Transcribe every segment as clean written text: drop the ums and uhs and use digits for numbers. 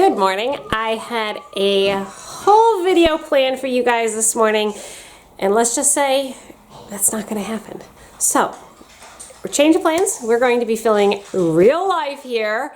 Good morning. I had a whole video planned for you guys this morning, and let's just say that's not going to happen. So, we're changing plans. We're going to be filming real life here.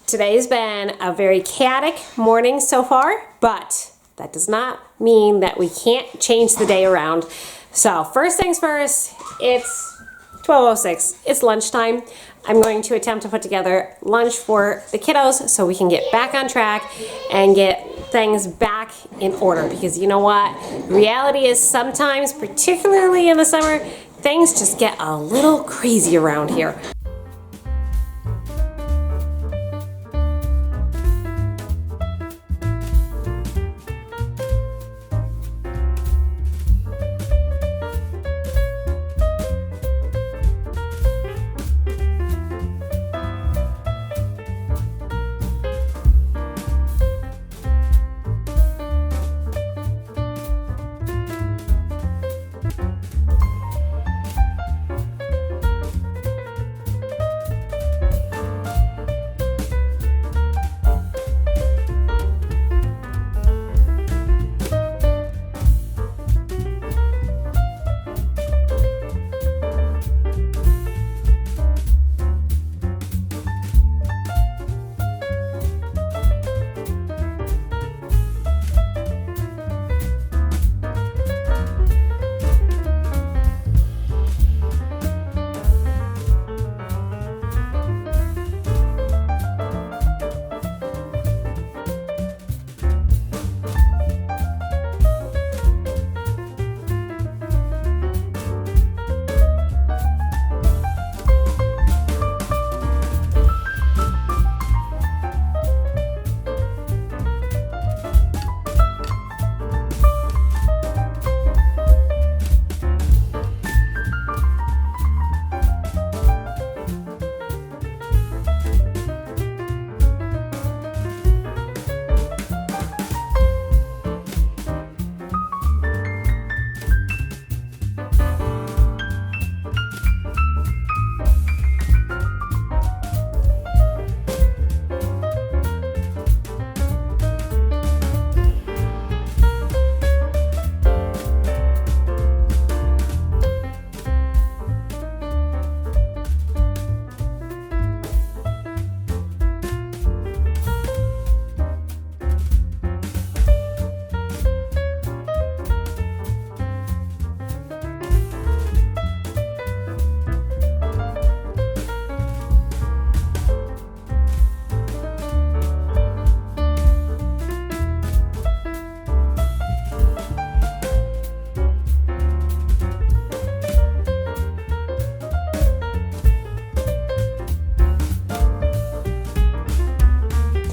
Today's been a very chaotic morning so far, but that does not mean that we can't change the day around. So, first things first, it's 12:06. It's lunchtime. I'm going to attempt to put together lunch for the kiddos so we can get back on track and get things back in order, because you know what? Reality is sometimes, particularly in the summer, things just get a little crazy around here.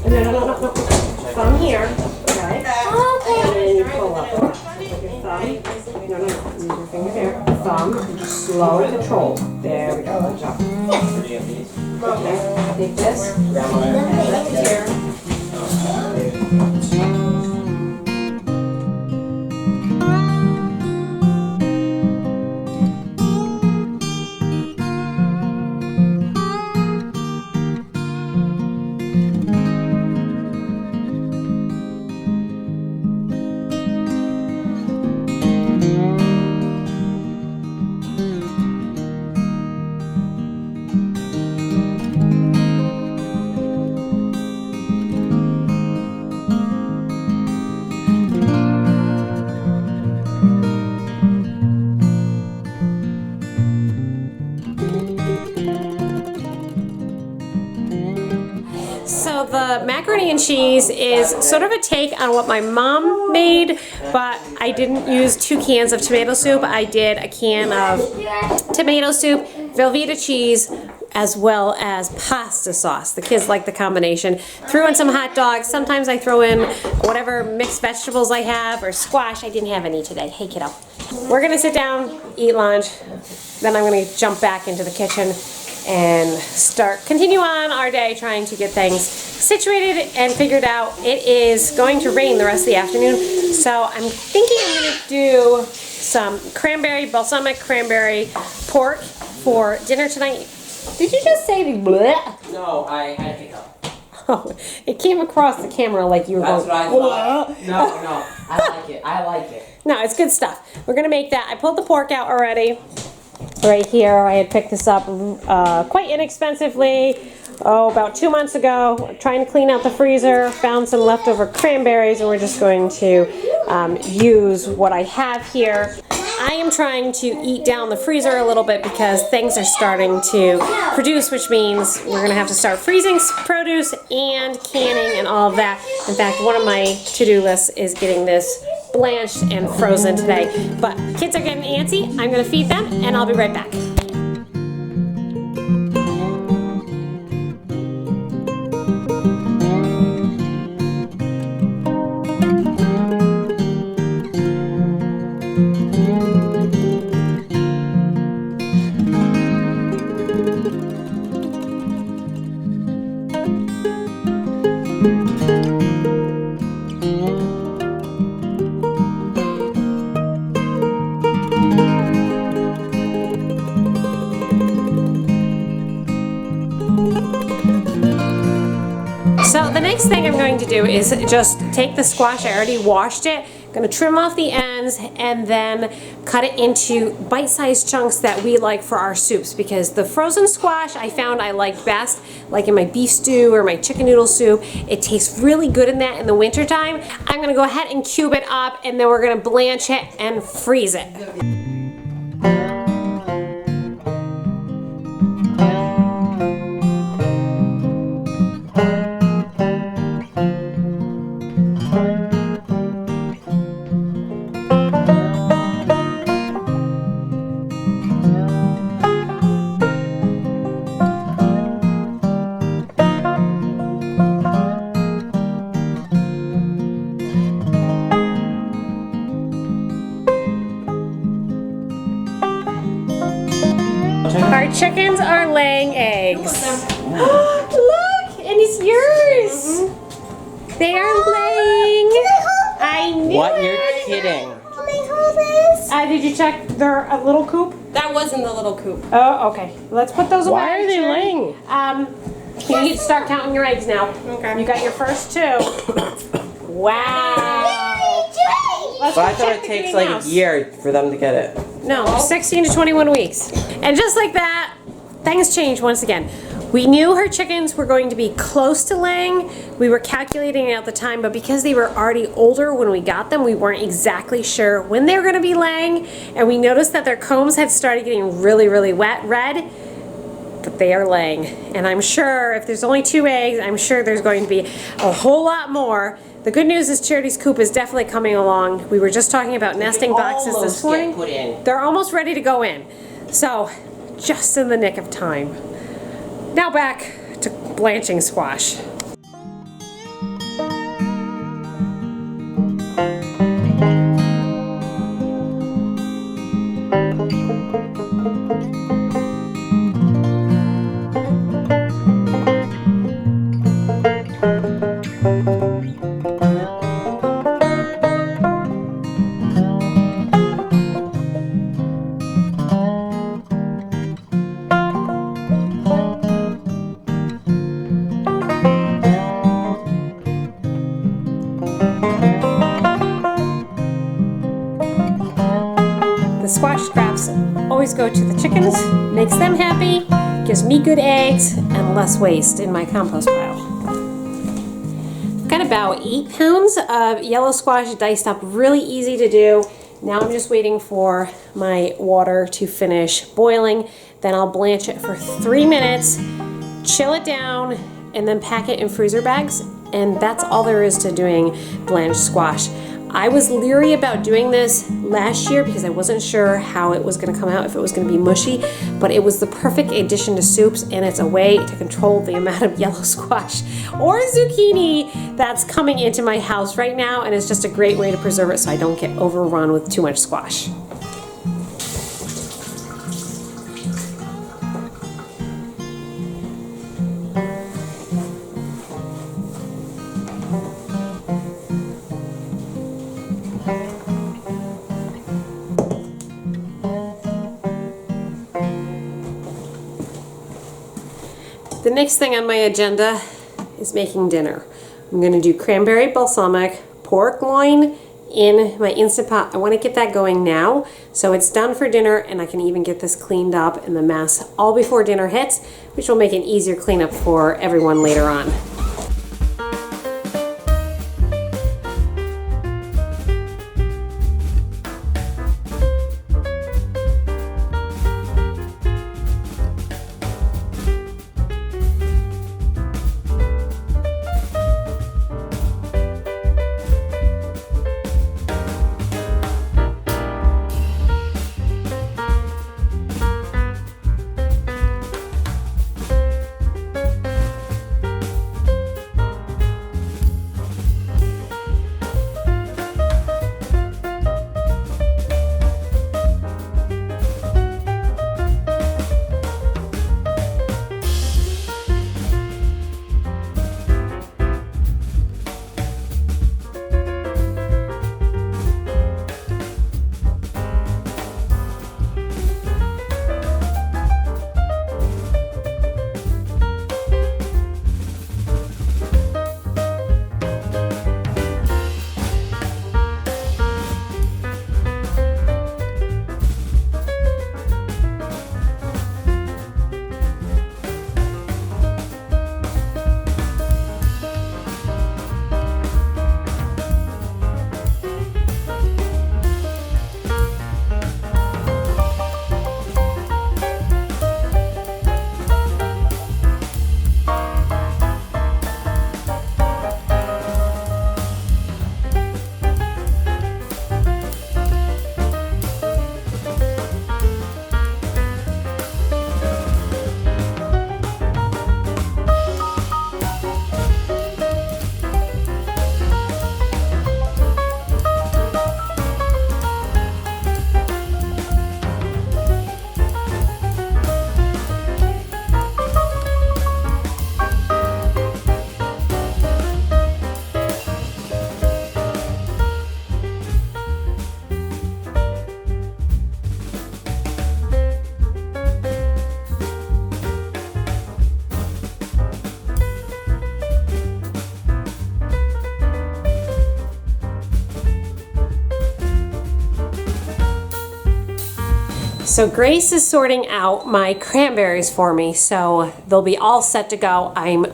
No. Thumb here, okay? Okay. And then you pull up. With your thumb. No. Use your finger here. Thumb, and just slow and control. There we go. Good job. Okay. Take this. Left here. So the macaroni and cheese is sort of a take on what my mom made, but I didn't use 2 cans of tomato soup. I did a can of tomato soup, Velveeta cheese, as well as pasta sauce. The kids like the combination. Threw in some hot dogs. Sometimes I throw in whatever mixed vegetables I have, or squash. I didn't have any today. Hey kiddo. We're gonna sit down, eat lunch, then I'm gonna jump back into the kitchen and continue on our day trying to get things situated and figured out. It is going to rain the rest of the afternoon, so I'm thinking I'm going to do some balsamic cranberry pork for dinner tonight. Did you just say bleh? No, I had hiccup. Oh, it came across the camera like you were That's going. what I thought. No, I like it. I like it. No, it's good stuff. We're gonna make that. I pulled the pork out already. Right here, I had picked this up quite inexpensively. Oh, about 2 months ago. Trying to clean out the freezer, found some leftover cranberries, and we're just going to use what I have here. I am trying to eat down the freezer a little bit because things are starting to produce, which means we're going to have to start freezing produce and canning and all of that. In fact, one of my to-do lists is getting this blanched and frozen today. But kids are getting antsy. I'm going to feed them, and I'll be right back. So the next thing I'm going to do is just take the squash. I already washed it. I'm going to trim off the ends and then cut it into bite-sized chunks that we like for our soups, because the frozen squash I found I like best, like in my beef stew or my chicken noodle soup. It tastes really good in that in the wintertime. I'm going to go ahead and cube it up, and then we're going to blanch it and freeze it. Our chickens are laying eggs. Look, and it's yours. They are laying. I knew What? it. You're kidding. Can I hold this? Did you check their little coop? That wasn't the little coop. Oh, okay. Let's put those away. Why are they Sherry. laying? You need to start counting your eggs now. Okay. You got your first 2. Wow. Let's But I go thought check it the takes like a greenhouse. year for them to get it. No, 16 to 21 weeks. And just like that, things changed once again. We knew her chickens were going to be close to laying. We were calculating it at the time, but because they were already older when we got them, we weren't exactly sure when they were going to be laying. And we noticed that their combs had started getting really, really red. But they are laying. And I'm sure if there's only 2 eggs, I'm sure there's going to be a whole lot more. The good news is Charity's coop is definitely coming along. We were just talking about nesting boxes this Almost morning. get put in. They're almost ready to go in. So, just in the nick of time. Now back to blanching squash. The squash scraps always go to the chickens, makes them happy, gives me good eggs, and less waste in my compost pile. I've got about 8 pounds of yellow squash diced up, really easy to do. Now I'm just waiting for my water to finish boiling. Then I'll blanch it for 3 minutes, chill it down, and then pack it in freezer bags. And that's all there is to doing blanched squash. I was leery about doing this last year because I wasn't sure how it was going to come out, if it was going to be mushy, but it was the perfect addition to soups, and it's a way to control the amount of yellow squash or zucchini that's coming into my house right now, and it's just a great way to preserve it so I don't get overrun with too much squash. The next thing on my agenda is making dinner. I'm going to do cranberry balsamic, pork loin in my Instant Pot. I want to get that going now so it's done for dinner, and I can even get this cleaned up and the mess all before dinner hits, which will make an easier cleanup for everyone later on. So Grace is sorting out my cranberries for me, so they'll be all set to go. I'm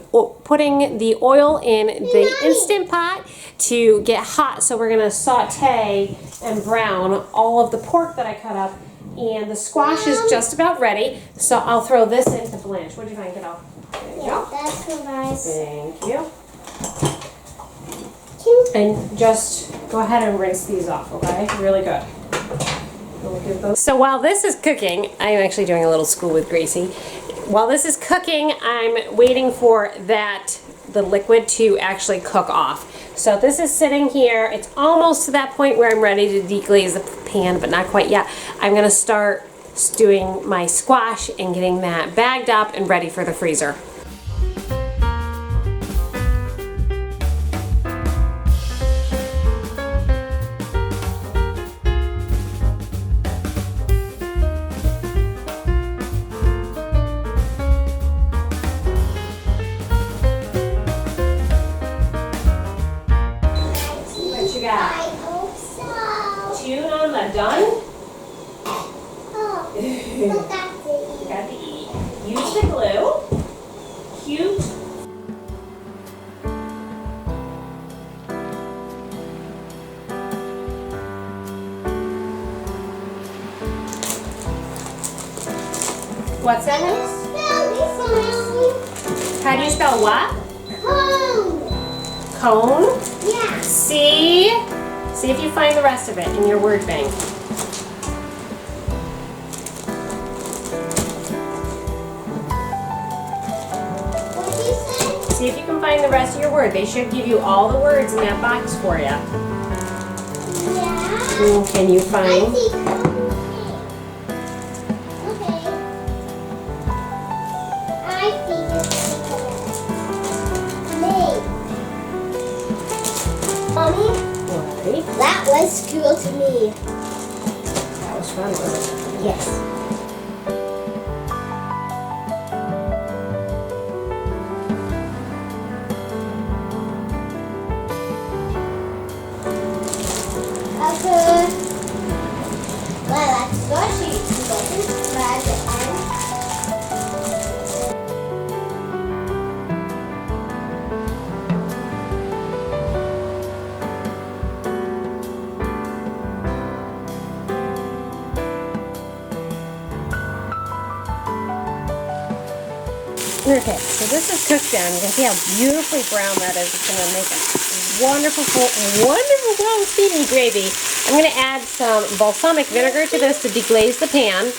putting the oil in the Instant Pot to get hot, so we're gonna saute and brown all of the pork that I cut up, and the squash is just about ready, so I'll throw this into Blanche. What do you think, kiddo? There you go. That's so nice. Thank you. And just go ahead and rinse these off, okay? Really good. So while this is cooking, I'm actually doing a little school with Gracie. While this is cooking, I'm waiting for the liquid to actually cook off. So this is sitting here. It's almost to that point where I'm ready to deglaze the pan, but not quite yet. I'm gonna start doing my squash and getting that bagged up and ready for the freezer. I hope so. Tune on the done. Oh, but that's it. Got the E. Use the glue. Cute. What's that, honey? How do you spell what? Cone. Cone? Yeah. See if you find the rest of it in your word bank. What did you say? See if you can find the rest of your word. They should give you all the words in that box for you. Yeah. Can you I find? see cone. Okay. I see this May. Mommy, Right. that was cool to me. That was fun, wasn't it? Yes. water. Well, that's slushy. Doesn't spread it out. Okay, so this is cooked down. You can see how beautifully brown that is. It's going to make a wonderful sweetened gravy. I'm going to add some balsamic vinegar to this to deglaze the pan.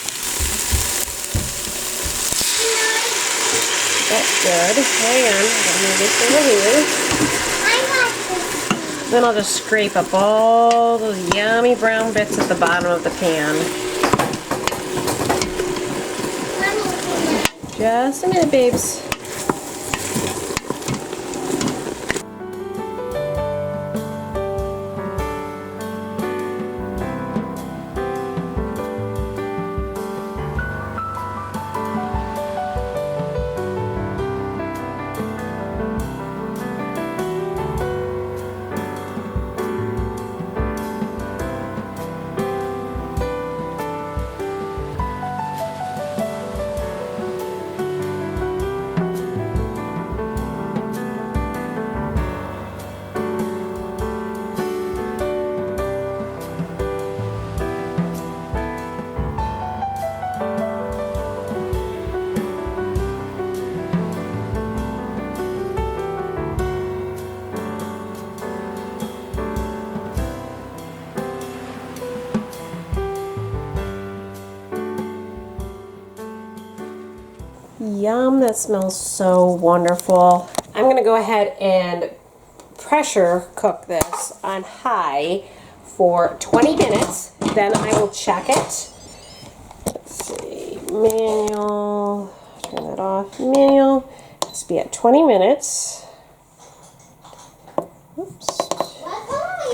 That's good. Hang on, I'm going to move this over here. I got this. Then I'll just scrape up all those yummy brown bits at the bottom of the pan. Just a minute, babes. Yum, that smells so wonderful. I'm gonna go ahead and pressure cook this on high for 20 minutes. Then I will check it. Let's see, manual, turn that off, manual. This be at 20 minutes. Oops.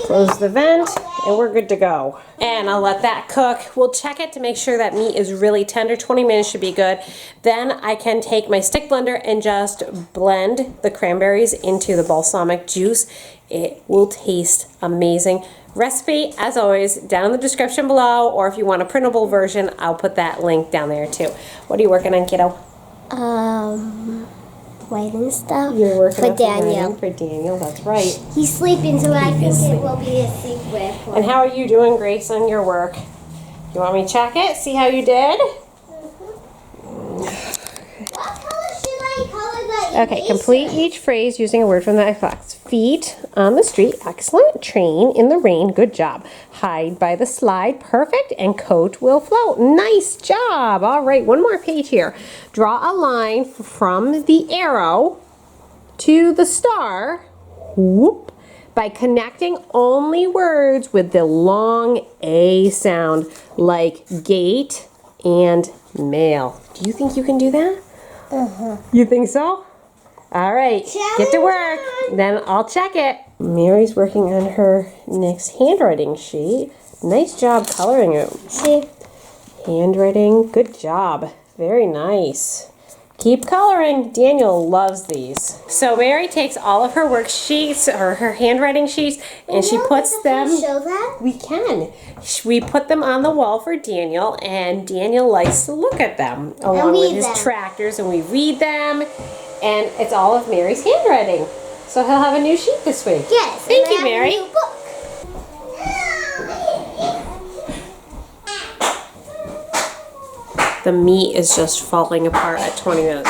Close the vent, and we're good to go. And I'll let that cook. We'll check it to make sure that meat is really tender. 20 minutes should be good. Then I can take my stick blender and just blend the cranberries into the balsamic juice. It will taste amazing. Recipe, as always, down in the description below, or if you want a printable version, I'll put that link down there too. What are you working on, kiddo? Writing stuff. You're working for on some Daniel. writing for Daniel, that's right. He's sleeping, so I think asleep. it will be a secret. And how are you doing, Grace, on your work? You want me to check it? See how you did? What color should I color the Okay, complete each phrase using a word from the Xbox. Feet on the street, excellent. Train in the rain, good job. Hide by the slide, perfect. And coat will float, nice job. All right, one more page here. Draw a line from the arrow to the star, whoop, by connecting only words with the long A sound, like gate and mail. Do you think you can do that? You think so? All right, get to work. Then I'll check it. Mary's working on her next handwriting sheet. Nice job coloring it. See? Handwriting, good job. Very nice. Keep coloring. Daniel loves these. So Mary takes all of her worksheets or her handwriting sheets and she puts them. Show that? We can. We put them on the wall for Daniel, and Daniel likes to look at them along with his tractors, and we read them, and it's all of Mary's handwriting. So he'll have a new sheet this week. Yes. Thank you, Mary. A new book. The meat is just falling apart at 20 minutes.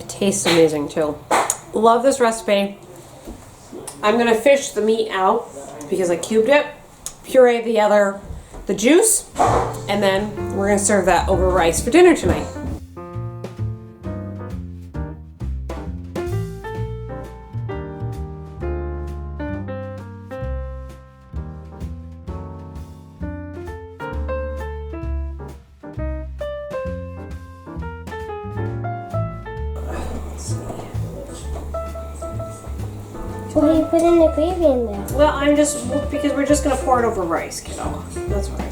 It tastes amazing too. Love this recipe. I'm gonna fish the meat out because I cubed it, puree the juice, and then we're gonna serve that over rice for dinner tonight. What do you put in the gravy in there? Well, because we're just gonna pour it over rice, kiddo. That's right.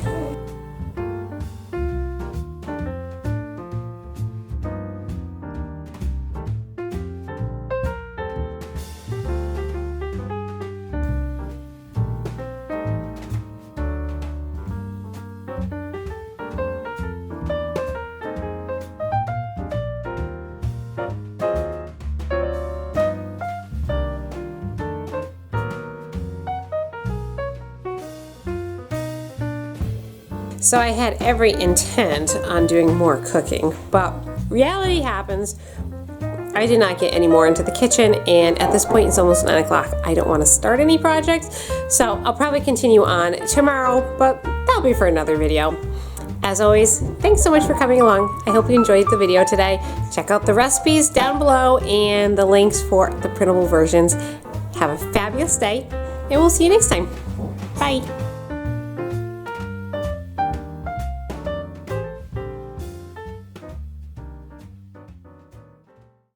So I had every intent on doing more cooking, but reality happens. I did not get any more into the kitchen, and at this point it's almost 9 o'clock. I don't want to start any projects, so I'll probably continue on tomorrow, but that'll be for another video. As always, thanks so much for coming along. I hope you enjoyed the video today. Check out the recipes down below and the links for the printable versions. Have a fabulous day, and we'll see you next time. Bye.